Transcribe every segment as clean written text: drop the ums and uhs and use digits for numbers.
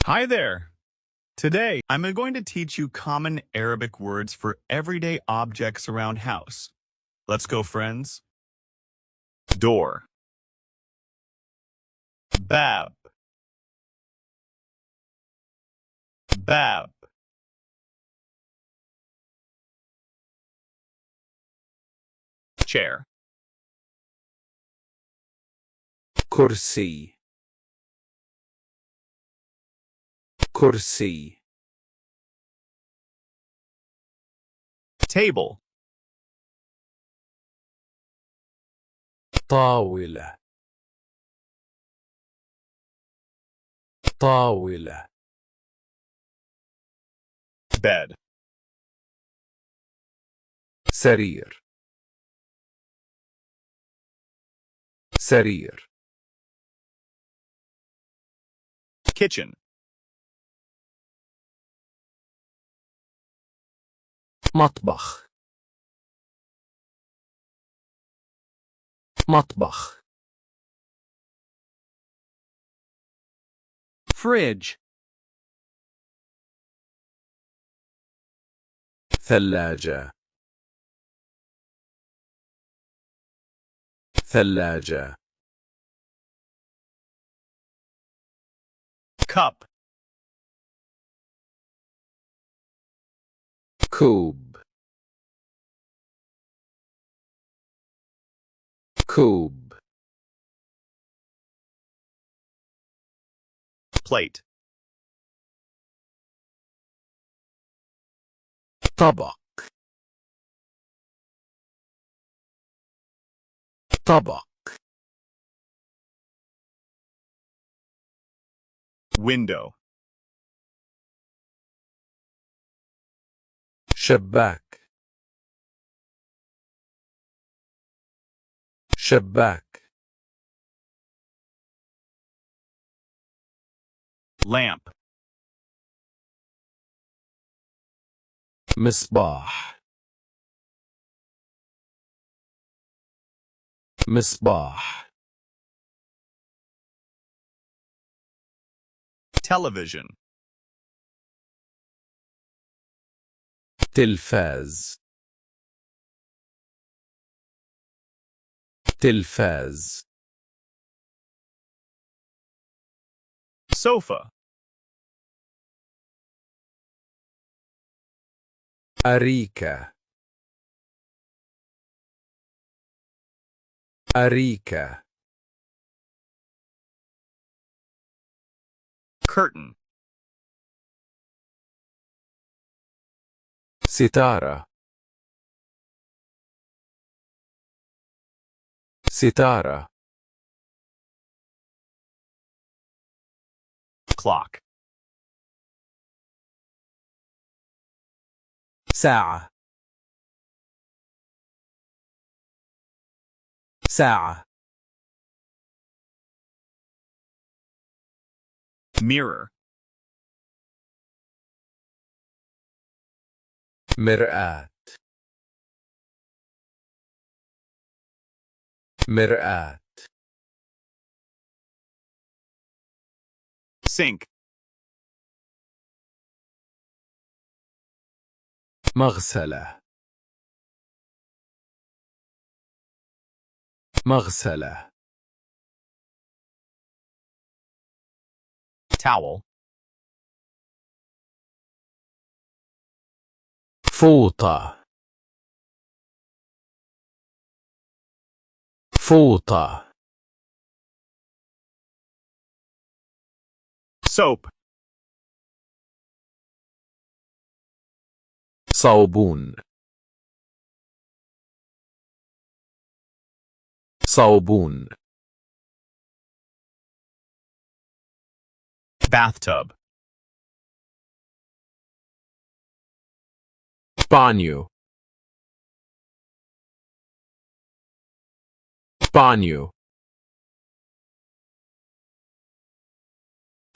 Hi there! Today, I'm going to teach you common Arabic words for everyday objects around house. Let's go, friends. Door. Bab. Bab. Chair. كرسي كرسي Table. طاولة طاولة Bed. سرير سرير Kitchen. مطبخ مطبخ Fridge. ثلاجة ثلاجة Cup. كوب كوب Plate. طبق طبق Window. شباك شباك Lamp. مصباح مصباح Television. تلفاز تلفاز Sofa. أريكة أريكة Curtain. ستارة ستارة Clock. ساعة ساعة Mirror. مرآة مرآة Sink. مغسلة مغسلة Towel. فوطة فوطة Soap. صابون صابون Bathtub. بانيو بانيو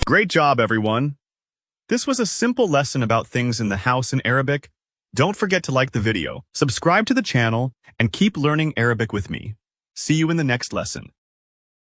Great job, everyone! This was a simple lesson about things in the house in Arabic. Don't forget to like the video, subscribe to the channel, and keep learning Arabic with me. See you in the next lesson.